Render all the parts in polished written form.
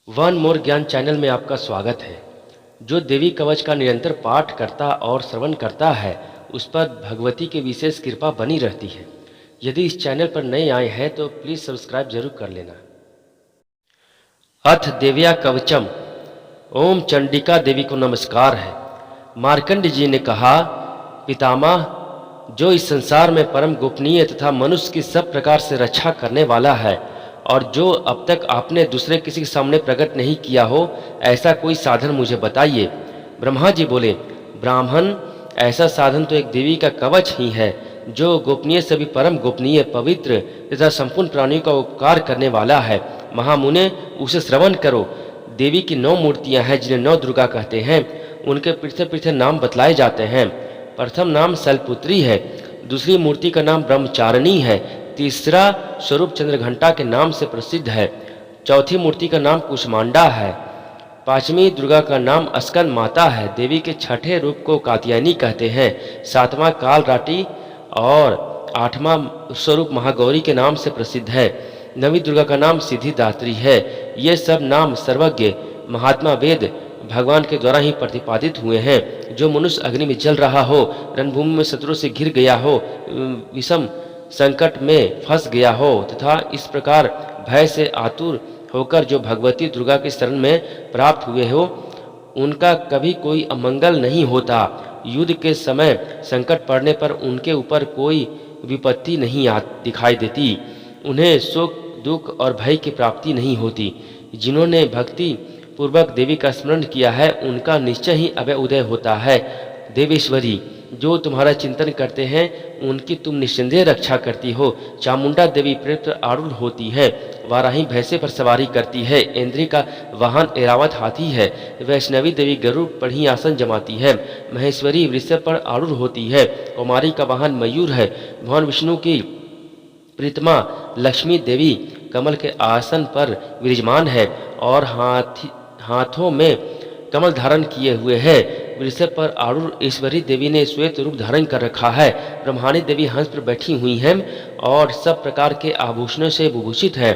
One more ज्ञान channel में आपका स्वागत है। जो देवी कवच का निरंतर पाठ करता और श्रवण करता है उस पर भगवती की विशेष कृपा बनी रहती है। यदि इस चैनल पर नए आए हैं तो प्लीज़ सब्सक्राइब जरूर कर लेना। अथ देव्या कवचम। ओम चंडिका देवी को नमस्कार है। मार्कंड जी ने कहा, पितामह, जो इस संसार में परम गोपनीय तथा मनुष्य की सब प्रकार से रक्षा करने वाला है और जो अब तक आपने दूसरे किसी के सामने प्रकट नहीं किया हो, ऐसा कोई साधन मुझे बताइए। ब्रह्मा जी बोले, ब्राह्मण, ऐसा साधन तो एक देवी का कवच ही है जो गोपनीय से भी परम गोपनीय, पवित्र तथा संपूर्ण प्राणियों का उपकार करने वाला है। महामुने, उसे श्रवण करो। देवी की 9 मूर्तियां हैं जिन्हें 9 दुर्गा कहते हैं। उनके पृथक पृथक नाम बतलाए जाते हैं। प्रथम नाम शैलपुत्री है, दूसरी मूर्ति का नाम ब्रह्मचारिणी है, तीसरा स्वरूप चंद्रघंटा के नाम से प्रसिद्ध है, चौथी मूर्ति का नाम कुष्मांडा है, पांचवी दुर्गा का नाम अस्कंद माता है, देवी के छठे रूप को कात्यायनी कहते हैं, सातवां कालराटी और आठवां स्वरूप महागौरी के नाम से प्रसिद्ध है, नवी दुर्गा का नाम सिद्धिदात्री है। ये सब नाम सर्वज्ञ महात्मा वेद भगवान के द्वारा ही प्रतिपादित हुए हैं। जो मनुष्य अग्नि में जल रहा हो, रणभूमि में शत्रु से घिर गया हो, विषम संकट में फंस गया हो तथा इस प्रकार भय से आतुर होकर जो भगवती दुर्गा की शरण में प्राप्त हुए हो, उनका कभी कोई अमंगल नहीं होता। युद्ध के समय संकट पड़ने पर उनके ऊपर कोई विपत्ति नहीं दिखाई देती। उन्हें सुख, दुख और भय की प्राप्ति नहीं होती। जिन्होंने भक्ति पूर्वक देवी का स्मरण किया है उनका निश्चय ही अभय उदय होता है। देवेश्वरी, जो तुम्हारा चिंतन करते हैं उनकी तुम निस्संदेह रक्षा करती हो। चामुंडा देवी प्रेत आरूढ़ होती है, वाराही भैंसे पर सवारी करती है, इंद्री का वाहन ऐरावत हाथी है, वैष्णवी देवी गरुड़ पर ही आसन जमाती है, महेश्वरी वृषभ पर आरूढ़ होती है, कुमारी का वाहन मयूर है, भगवान विष्णु की प्रीतमा लक्ष्मी देवी कमल के आसन पर विराजमान है और हाथों में कमल धारण किए हुए है। वृषभ पर आरूढ़ ईश्वरी देवी ने श्वेत रूप धारण कर रखा है। ब्रह्माणी देवी हंस पर बैठी हुई हैं और सब प्रकार के आभूषणों से विभूषित है।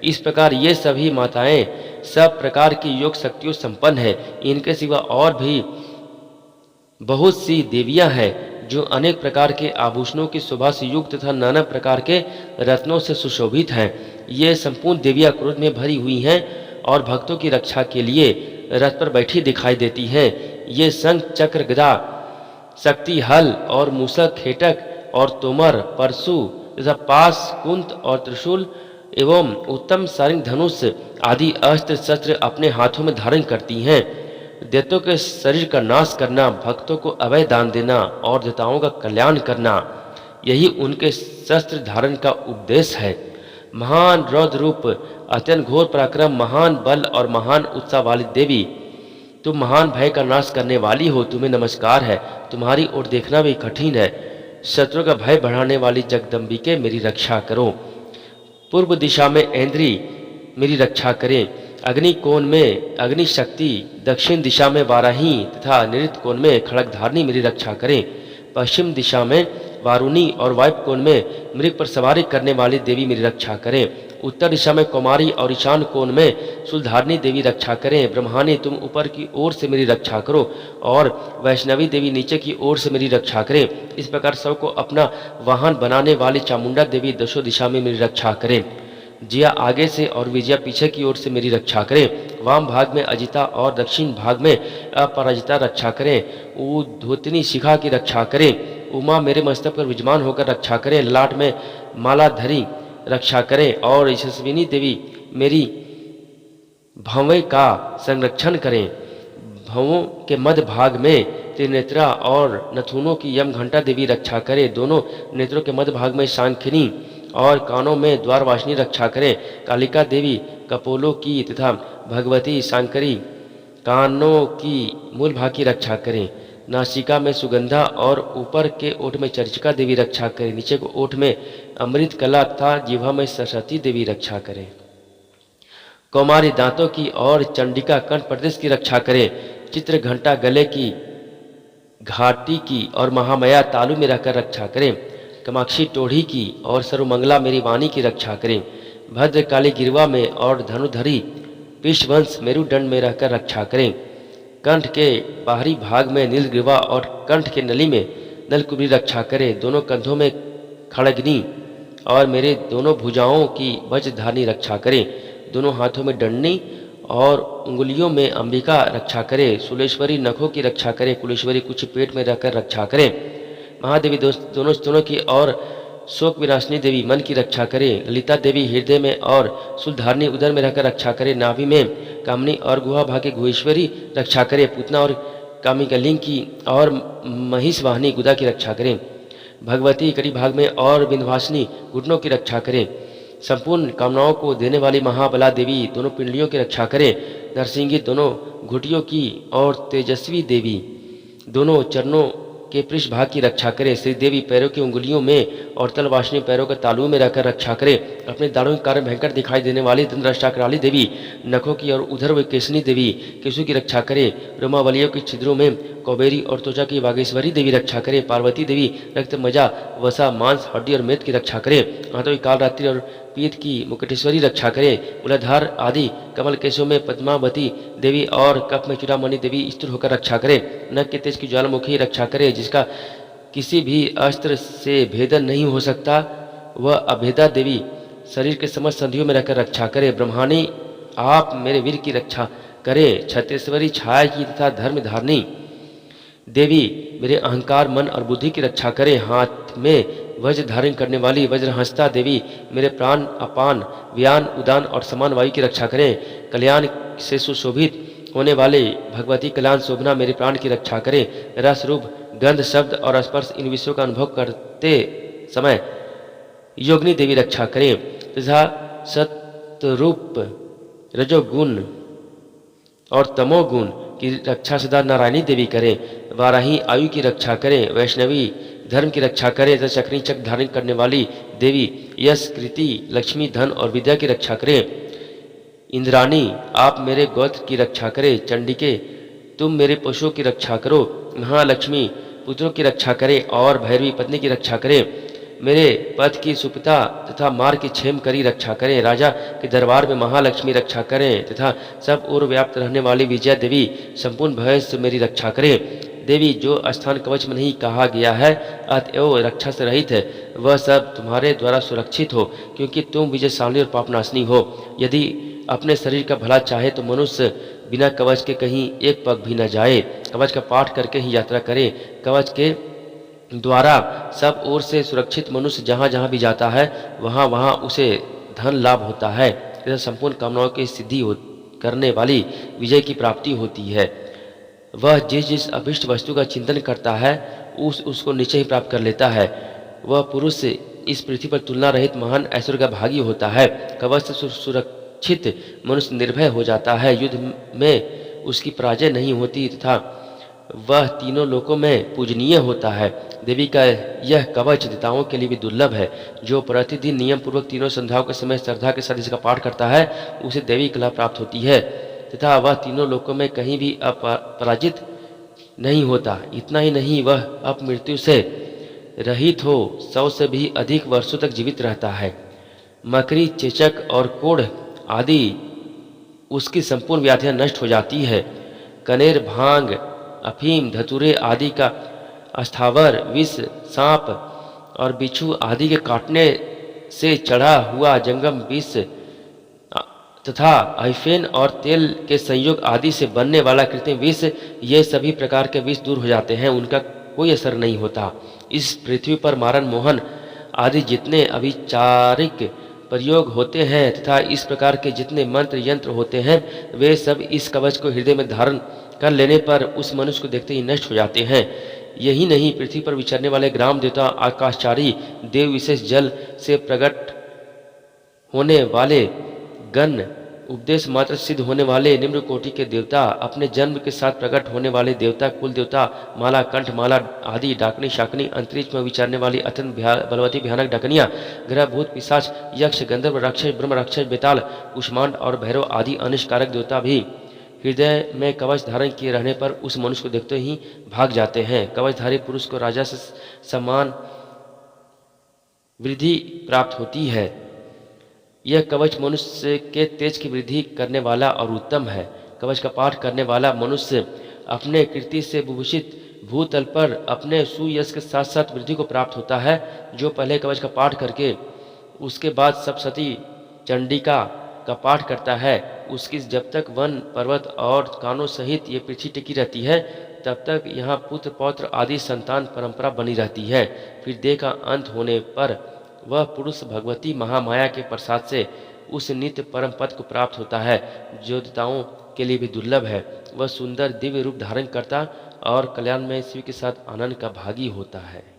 इस प्रकार ये सभी माताएं सब प्रकार की योग शक्तियों संपन्न है। इनके सिवा और भी बहुत सी देवियां हैं जो अनेक प्रकार के आभूषणों की शोभा से युक्त तथा नाना प्रकार के रत्नों से सुशोभित हैं। ये संपूर्ण देवियां क्रोध में भरी हुई हैं और भक्तों की रक्षा के लिए रथ पर बैठी दिखाई देती हैं। ये शंख, चक्र, गदा, शक्ति, हल और मूसक, खेटक और तोमर, परशु तथा पास, कुंत और त्रिशूल एवं उत्तम सारंग, धनुष आदि अस्त्र शस्त्र अपने हाथों में धारण करती हैं। दैत्यों के शरीर का नाश करना, भक्तों को अभय दान देना और देवताओं का कल्याण करना, यही उनके शस्त्र धारण का उपदेश है। महान रौद्र रूप, अत्यंत घोर पराक्रम, महान बल और महान उत्साह वाली देवी, तुम महान भय का नाश करने वाली हो, तुम्हें नमस्कार है। तुम्हारी ओर देखना भी कठिन है। शत्रु का भय बढ़ाने वाली जगदम्बिके, मेरी रक्षा करो। पूर्व दिशा में ऐन्द्री मेरी रक्षा करें। अग्नि कोण में अग्नि शक्ति, दक्षिण दिशा में वाराही तथा नैऋत्य कोण में खड़गधारिणी मेरी रक्षा करें। पश्चिम दिशा में वारुणी और वायव्य कोण में मृग पर सवारी करने वाली देवी मेरी रक्षा करें। उत्तर दिशा में कुमारी और ईशान कोण में शूलधारिणी देवी रक्षा करें। ब्रह्माणी, तुम ऊपर की ओर से मेरी रक्षा करो और वैष्णवी देवी नीचे की ओर से मेरी रक्षा करें। इस प्रकार सबको अपना वाहन बनाने वाली चामुंडा देवी दशों दिशा में मेरी रक्षा करें। जिया आगे से और विजया पीछे की ओर से मेरी रक्षा करें। वाम भाग में अजिता और दक्षिण भाग में अपराजिता रक्षा करें। उद्धोतनी शिखा की रक्षा करें। उमा मेरे मस्तक पर विजमान होकर रक्षा करें। ललाट में मालाधरी रक्षा करें और यशस्विनी देवी मेरी भंवे का संरक्षण करें। भवों के मध्य भाग में त्रिनेत्रा और नथुनों की यम घंटा देवी रक्षा करें। दोनों नेत्रों के मध्य भाग में सांखिनी और कानों में द्वारवासिनी रक्षा करें। कालिका देवी कपोलों की तथा भगवती शांकरी कानों की मूल भाग की रक्षा करें। नासिका में सुगंधा और ऊपर के ओठ में चर्चिका देवी रक्षा करें। नीचे को ओठ में अमृत कला तथा जिह्वा में सरस्वती देवी रक्षा करें। कौमारी दांतों की और चंडिका कंठ प्रदेश की रक्षा करें। चित्र घंटा गले की, घाटी की और महामाया तालु में रहकर रक्षा करें। कमाक्षी टोढ़ी की और सर्वमंगला मेरी वाणी की रक्षा करें। भद्रकाली गिरवा में और धनुधरी विषवंश मेरुदंड में रहकर रक्षा करें। कंठ के बाहरी भाग में नीलग्रीवा और कंठ के नली में नलकुबरी रक्षा करें। दोनों कंधों में खड़गनी और मेरे दोनों भुजाओं की वज्रधारणी रक्षा करें। दोनों हाथों में दंडनी और उंगलियों में अंबिका रक्षा करे। शूलेश्वरी नखों की रक्षा करे। कुलेश्वरी कुछ पेट में रहकर रक्षा करें। महादेवी दोनों स्तनों की और शोक विनाशिनी देवी मन की रक्षा करे। ललिता देवी हृदय में और शूलधारणी उदर में रहकर रक्षा करे। नाभि में कामनी और गुहा भाग्य गुहेश्वरी रक्षा करे। पूतना और कामिकलिंग की और महिष वाहिनी गुदा की रक्षा करें। भगवती कड़ी भाग में और विंध्यवासिनी घुटनों की रक्षा करें। संपूर्ण कामनाओं को देने वाली महाबला देवी दोनों पिंडलियों की रक्षा करें। नरसिंगी दोनों घुटियों की और तेजस्वी देवी दोनों चरणों के पृष्ठ भाग की रक्षा करें। श्री देवी पैरों की उंगलियों में और तलवासिनी पैरों के तालुओं में रहकर रक्षा करें। अपने दाढ़ों के कारण भयंकर दिखाई देने वाली दंडराष्ट्राकृति देवी नखों की और उधर व केशनी देवी केशु की रक्षा करे। रोमावलियों के छिद्रों में कौबेरी और त्वचा की वागेश्वरी देवी रक्षा करे। पार्वती देवी रक्त मजा वसा मांस हड्डी और मेद की रक्षा करे। हाथों की कालरात्रि और पीत की मुकुटेश्वरी रक्षा करे। मूलाधार आदि कमल केशों में पद्मावती देवी और कफ में चूड़ामणि देवी स्थिर होकर रक्षा करे। नख के तेज की ज्वालामुखी रक्षा करे, जिसका किसी भी अस्त्र से भेदन नहीं हो सकता। वह अभेदा देवी शरीर के समस्त संधियों में रहकर रक्षा करे। ब्रह्माणी आप मेरे वीर की रक्षा करें। छत्तेश्वरी छाया की तथा धर्म धारणी देवी मेरे अहंकार मन और बुद्धि की रक्षा करें। हाथ में वज्र धारण करने वाली वज्रहंसता देवी मेरे प्राण अपान व्यान उदान और समान वायु की रक्षा करें। कल्याण से सुशोभित होने वाले भगवती कल्याण शोभना मेरे प्राण की रक्षा करें। रस रूप गंध शब्द और स्पर्श इन विषयों का अनुभव करते समय योगिनी देवी रक्षा करें तथा सत्वरूप रजोगुण और तमोगुण की रक्षा सदा नारायणी देवी करें। वाराही आयु की रक्षा करें। वैष्णवी धर्म की रक्षा करें तथा चक्री चक्र धारण करने वाली देवी यश कृति लक्ष्मी धन और विद्या की रक्षा करें। इंद्राणी आप मेरे गोत्र की रक्षा करें। चंडिके तुम मेरे पशुओं की रक्षा करो। महालक्ष्मी पुत्रों की रक्षा करें और भैरवी पत्नी की रक्षा करें। मेरे पथ की सुपिता तथा मार्ग की क्षेम करी रक्षा करें। राजा के दरबार में महालक्ष्मी रक्षा करें तथा सब ओर व्याप्त रहने वाली विजया देवी संपूर्ण भय से मेरी रक्षा करें। देवी जो स्थान कवच में नहीं कहा गया है अतएव रक्षा से रहित है, वह सब तुम्हारे द्वारा सुरक्षित हो, क्योंकि तुम विजयशालिनी और पापनाशिनी हो। यदि अपने शरीर का भला चाहे तो मनुष्य बिना कवच के कहीं एक पग भी न जाए। कवच का पाठ करके ही यात्रा करे। कवच के द्वारा सब ओर से सुरक्षित मनुष्य जहाँ जहाँ भी जाता है वहाँ वहाँ उसे धन लाभ होता है तथा संपूर्ण कामनाओं की सिद्धि करने वाली विजय की प्राप्ति होती है। वह जिस जिस अभिष्ट वस्तु का चिंतन करता है उसको निश्चय ही प्राप्त कर लेता है। वह पुरुष इस पृथ्वी पर तुलना रहित महान ऐश्वर्य का भागी होता है। कवच से सुरक्षित मनुष्य निर्भय हो जाता है। युद्ध में उसकी पराजय नहीं होती तथा वह तीनों लोकों में पूजनीय होता है। देवी का यह कवच देवताओं के लिए भी दुर्लभ है। जो प्रतिदिन नियम पूर्वक तीनों संध्याओं के समय श्रद्धा के साथ इसका पाठ करता है उसे देवी कला प्राप्त होती है तथा वह तीनों लोकों में कहीं भी अपराजित नहीं होता। इतना ही नहीं, वह अपमृत्यु से रहित हो 100 से भी अधिक वर्षों तक जीवित रहता है। मकरी चेचक और कोढ़ आदि उसकी संपूर्ण व्याधियां नष्ट हो जाती है। कनेर भांग अफीम धतूरे आदि का अस्थावर विष सांप और बिच्छू आदि के काटने से चढ़ा हुआ जंगम विष तथा आइफेन और तेल के संयोग आदि से बनने वाला कृत्रिम विष, ये सभी प्रकार के विष दूर हो जाते हैं, उनका कोई असर नहीं होता। इस पृथ्वी पर मारन मोहन आदि जितने अभिचारिक प्रयोग होते हैं तथा इस प्रकार के जितने मंत्र यंत्र होते हैं वे सब इस कवच को हृदय में धारण कर लेने पर उस मनुष्य को देखते ही नष्ट हो जाते हैं। यही नहीं, पृथ्वी पर विचरने वाले ग्राम देवता आकाशचारी देव विशेष जल से प्रकट होने वाले गण उपदेश मात्र सिद्ध होने वाले निम्न कोटि के देवता, अपने जन्म के साथ प्रकट होने वाले देवता कुल देवता, माला कंठ माला आदि डाकनी शाकनी, अंतरिक्ष में विचरने वाली अत्यंत बलवती भयानक डाकनियाँ, ग्रह भूत पिशाच यक्ष गंधर्व राक्षस ब्रह्म राक्षस बेताल कुष्मांड और भैरव आदि अनिष्कारक देवता भी हृदय में कवच धारण किए रहने पर उस मनुष्य को देखते ही भाग जाते हैं। कवचधारी पुरुष को राजा से समान वृद्धि प्राप्त होती है। यह कवच मनुष्य के तेज की वृद्धि करने वाला और उत्तम है। कवच का पाठ करने वाला मनुष्य अपने कीर्ति से विभूषित भूतल पर अपने सुयश के साथ साथ वृद्धि को प्राप्त होता है। जो पहले कवच का पाठ करके उसके बाद सप्तशती चंडिका का पाठ करता है, उसकी जब तक वन पर्वत और कानों सहित ये पृथ्वी टिकी रहती है, तब तक यहाँ पुत्र पौत्र आदि संतान परंपरा बनी रहती है। फिर देह का अंत होने पर वह पुरुष भगवती महामाया के प्रसाद से उस नित्य परम पद को प्राप्त होता है, जो देवताओं के लिए भी दुर्लभ है। वह सुंदर दिव्य रूप धारण करता और कल्याण में शिव के साथ आनंद का भागी होता है।